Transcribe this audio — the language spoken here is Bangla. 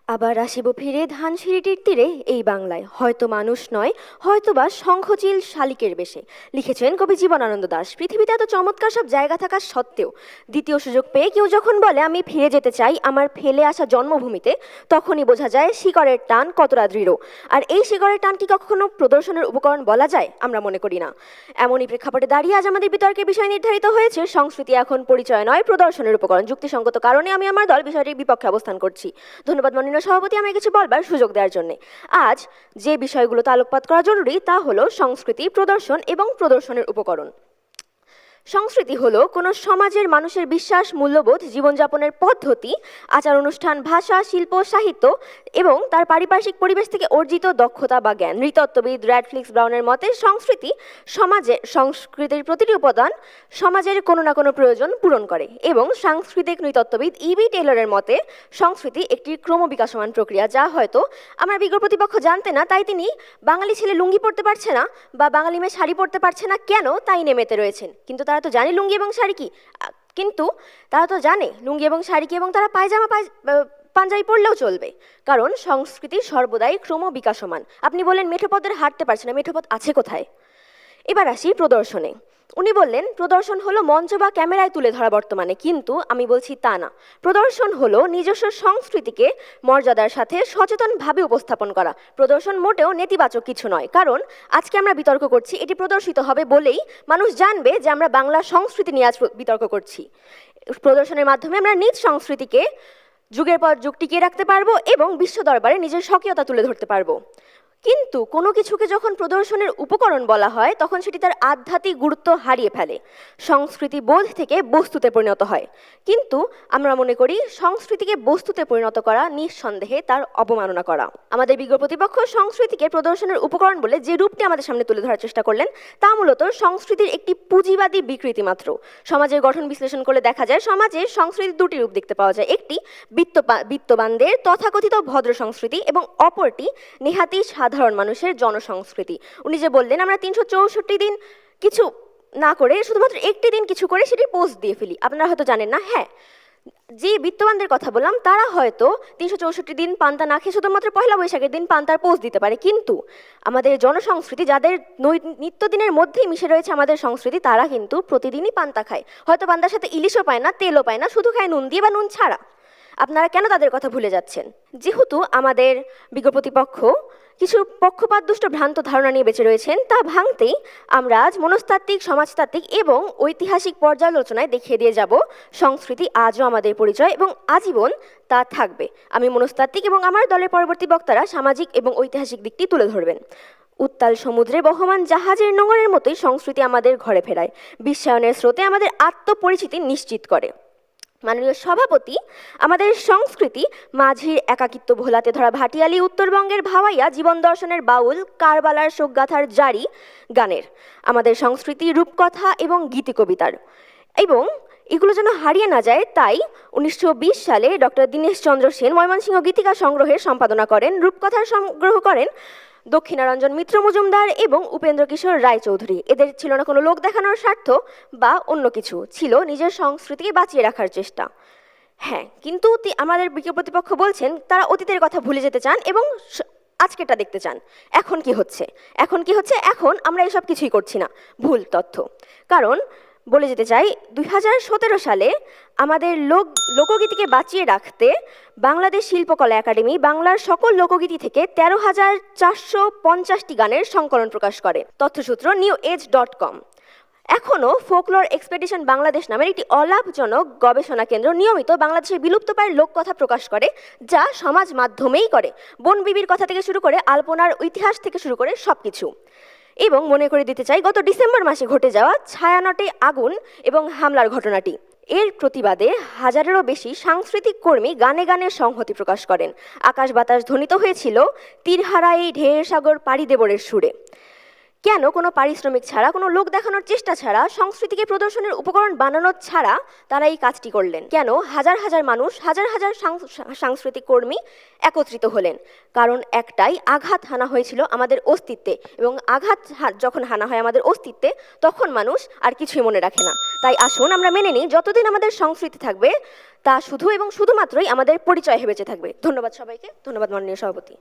আবার আসিব ফিরে ধানসিঁড়িটির তীরে এই বাংলায়, হয়তো মানুষ নয়, হয়তোবা শঙ্খচিল শালিকের বেশে। লিখেছেন কবি জীবনানন্দ দাশ। পৃথিবীতে এত চমৎকার সব জায়গা থাকা সত্ত্বেও দ্বিতীয় সুযোগ পেয়ে কেউ যখন বলে আমি ফিরে যেতে চাই আমার ফেলে আসা জন্মভূমিতে, তখনই বোঝা যায় শিকড়ের টান কতটা দৃঢ়। আর এই শিকড়ের টান কি কখনো প্রদর্শনের উপকরণ বলা যায়? আমরা মনে করি না। এমনই প্রেক্ষাপটে দাঁড়িয়ে আজ আমাদের বিতর্কের বিষয় নির্ধারিত হয়েছে সংস্কৃতি এখন পরিচয় নয়, প্রদর্শনের উপকরণ। যুক্তিসঙ্গত কারণে আমি আমার দল বিষয়টির বিপক্ষে অবস্থান করছি। ধন্যবাদ মাননীয় সভাপতি আমাকে কিছু বলবার সুযোগ দেওয়ার জন্য। আজ যে বিষয়গুলোতে আলোকপাত করা জরুরি তা হলো সংস্কৃতি, প্রদর্শন এবং প্রদর্শনের উপকরণ। সংস্কৃতি হলো কোনো সমাজের মানুষের বিশ্বাস, মূল্যবোধ, জীবনযাপনের পদ্ধতি, আচার অনুষ্ঠান, ভাষা, শিল্প, সাহিত্য এবং তার পারিপার্শ্বিক পরিবেশ থেকে অর্জিত দক্ষতা বা জ্ঞান। নৃতত্ত্ববিদ র্যাডক্লিফ ব্রাউনের মতে সংস্কৃতি সংস্কৃতির প্রতিটি উপাদান সমাজের কোনো না কোনো প্রয়োজন পূরণ করে, এবং সাংস্কৃতিক নৃতত্ত্ববিদ ইবি টেলরের মতে সংস্কৃতি একটি ক্রমবিকাশমান প্রক্রিয়া, যা হয়তো আমরা বিজ্ঞ প্রতিপক্ষ জানতে না, তাই তিনি বাঙালি ছেলে লুঙ্গি পরতে পারছে না বা বাঙালি মেয়ে শাড়ি পরতে পারছে না কেন তাই নেমেতে রয়েছেন। কিন্তু তারা তো জানে লুঙ্গি এবং শাড়ি কি, কিন্তু তারা তো জানে লুঙ্গি এবং শাড়ি কি, এবং তারা পাঞ্জাবি পরলেও চলবে, কারণ সংস্কৃতি সর্বদাই ক্রমবিকাশমান। আপনি বললেন মেঠোপথের হাঁটতে পারছে না, মেঠোপথ আছে কোথায়? এবার আসি প্রদর্শনে। উনি বললেন প্রদর্শন হলো মঞ্চ বা ক্যামেরায় তুলে ধরা বর্তমানে, কিন্তু আমি বলছি তা না। প্রদর্শন হলো নিজস্ব সংস্কৃতিকে মর্যাদার সাথে সচেতনভাবে উপস্থাপন করা। প্রদর্শন মোটেও নেতিবাচক কিছু নয়, কারণ আজকে আমরা বিতর্ক করছি, এটি প্রদর্শিত হবে বলেই মানুষ জানবে যে আমরা বাংলা সংস্কৃতি নিয়ে আজ বিতর্ক করছি। প্রদর্শনের মাধ্যমে আমরা নিজ সংস্কৃতিকে যুগের পর যুগ টিকিয়ে রাখতে পারবো এবং বিশ্ব দরবারে নিজের স্বকীয়তা তুলে ধরতে পারবো। কিন্তু কোনো কিছুকে যখন প্রদর্শনের উপকরণ বলা হয় তখন সেটি তার আধ্যাত্মিক গুরুত্ব হারিয়ে ফেলে, সংস্কৃতি বোধ থেকে বস্তুতে পরিণত হয়। কিন্তু আমরা মনে করি সংস্কৃতিকে বস্তুতে পরিণত করা নিঃসন্দেহে তার অবমাননা করা। আমাদের বিজ্ঞ প্রতিপক্ষ সংস্কৃতিকে প্রদর্শনের উপকরণ বলে যে রূপটি আমাদের সামনে তুলে ধরার চেষ্টা করলেন তা মূলত সংস্কৃতির একটি পুঁজিবাদী বিকৃতি মাত্র। সমাজের গঠন বিশ্লেষণ করলে দেখা যায় সমাজে সংস্কৃতির দুটি রূপ দেখতে পাওয়া যায়। একটি বিত্তবানদের তথাকথিত ভদ্র সংস্কৃতি এবং অপরটি নেহাতি সাধারণ মানুষের জনসংস্কৃতি। উনি যে বললেন আমরা 364 দিন কিছু না করে শুধুমাত্র একটি দিন কিছু করে সেটি পোস্ট দিয়ে ফেলি, আপনারা হয়তো জানেন না। হ্যাঁ, যে বিত্তবানদের কথা বললাম তারা হয়তো 364 দিন পান্তা না খেয়ে শুধুমাত্র পয়লা বৈশাখের দিন পান্তার পোস্ট দিতে পারে, কিন্তু আমাদের জনসংস্কৃতি যাদের নিত্যদিনের মধ্যেই মিশে রয়েছে আমাদের সংস্কৃতি, তারা কিন্তু প্রতিদিনই পান্তা খায়। হয়তো পান্তার সাথে ইলিশও পায় না, তেলও পায় না, শুধু খায় নুন দিয়ে বা নুন ছাড়া। আপনারা কেন তাদের কথা ভুলে যাচ্ছেন? যেহেতু আমাদের বিজ্ঞ প্রতিপক্ষ কিছু পক্ষপাতদুষ্ট ভ্রান্ত ধারণা নিয়ে বেঁচে রয়েছেন, তা ভাঙতেই আমরা আজ মনস্তাত্ত্বিক, সমাজতাত্ত্বিক এবং ঐতিহাসিক পর্যালোচনায় দেখিয়ে দিয়ে যাব সংস্কৃতি আজও আমাদের পরিচয় এবং আজীবন তা থাকবে। আমি মনস্তাত্ত্বিক এবং আমার দলের পরবর্তী বক্তারা সামাজিক এবং ঐতিহাসিক দিকটি তুলে ধরবেন। উত্তাল সমুদ্রে বহমান জাহাজের নোঙরের মতোই সংস্কৃতি আমাদের ঘরে ফেরায়, বিশ্বায়নের স্রোতে আমাদের আত্মপরিচিতি নিশ্চিত করে। মাননীয় সভাপতি, আমাদের সংস্কৃতি মাঝির একাকিত্ব ভোলাতে ধরা ভাটিয়ালি, উত্তরবঙ্গের ভাওয়াইয়া, জীবন দর্শনের বাউল, কারবালার শোকগাথার জারি গানের, আমাদের সংস্কৃতি রূপকথা এবং গীতি কবিতার, এবং এগুলো যেন হারিয়ে না যায় তাই 1920 সালে ডক্টর দীনেশ চন্দ্র সেন ময়মনসিংহ গীতিকা সংগ্রহের সম্পাদনা করেন। রূপকথার সংগ্রহ করেন দক্ষিণারঞ্জন মিত্র মজুমদার এবং উপেন্দ্র কিশোর রায়চৌধুরী। এদের ছিল না কোনো লোক দেখানোর স্বার্থ বা অন্য কিছু, ছিল নিজের সংস্কৃতিকে বাঁচিয়ে রাখার চেষ্টা। হ্যাঁ, কিন্তু আমাদের বিজ্ঞ প্রতিপক্ষ বলছেন তারা অতীতের কথা ভুলে যেতে চান এবং আজকেরটা দেখতে চান। এখন কি হচ্ছে? এখন আমরা এসব কিছুই করছি না, ভুল তথ্য। কারণ বলে যেতে চাই 2017 সালে আমাদের লোকগীতিকে বাঁচিয়ে রাখতে বাংলাদেশ শিল্পকলা একাডেমি বাংলার সকল লোকগীতি থেকে 13,450টি গানের সংকলন প্রকাশ করে। তথ্যসূত্র newage.com। এখনও ফোকলোর এক্সপেডিশন বাংলাদেশ নামের একটি অলাভজনক গবেষণা কেন্দ্র নিয়মিত বাংলাদেশের বিলুপ্তপ্রায় লোককথা প্রকাশ করে, যা সমাজ মাধ্যমেই করে। বনবিবির কথা থেকে শুরু করে আলপনার ইতিহাস থেকে শুরু করে সবকিছু। এবং মনে করে দিতে চাই গত ডিসেম্বর মাসে ঘটে যাওয়া ছায়ানটে আগুন এবং হামলার ঘটনাটি। এর প্রতিবাদে হাজারেরও বেশি সাংস্কৃতিক কর্মী গানে গানে সংহতি প্রকাশ করেন। আকাশ বাতাস ধ্বনিত হয়েছিল তীরহারা এই ঢের সাগর পাড়ি দেবরের সুরে। কেন কোনো পারিশ্রমিক ছাড়া, কোনো লোক দেখানোর চেষ্টা ছাড়া, সংস্কৃতিকে প্রদর্শনের উপকরণ বানানো ছাড়া তারা এই কাজটি করলেন? কেন হাজার হাজার মানুষ, হাজার হাজার সাংস্কৃতিক কর্মী একত্রিত হলেন? কারণ একটাই, আঘাত হানা হয়েছিল আমাদের অস্তিত্বে, এবং আঘাত যখন হানা হয় আমাদের অস্তিত্বে, তখন মানুষ আর কিছুই মনে রাখে না। তাই আসুন আমরা মেনে নিই, যতদিন আমাদের সংস্কৃতি থাকবে তা শুধু এবং শুধুমাত্রই আমাদের পরিচয় হয়ে বেঁচে থাকবে। ধন্যবাদ সবাইকে, ধন্যবাদ মাননীয় সভাপতি।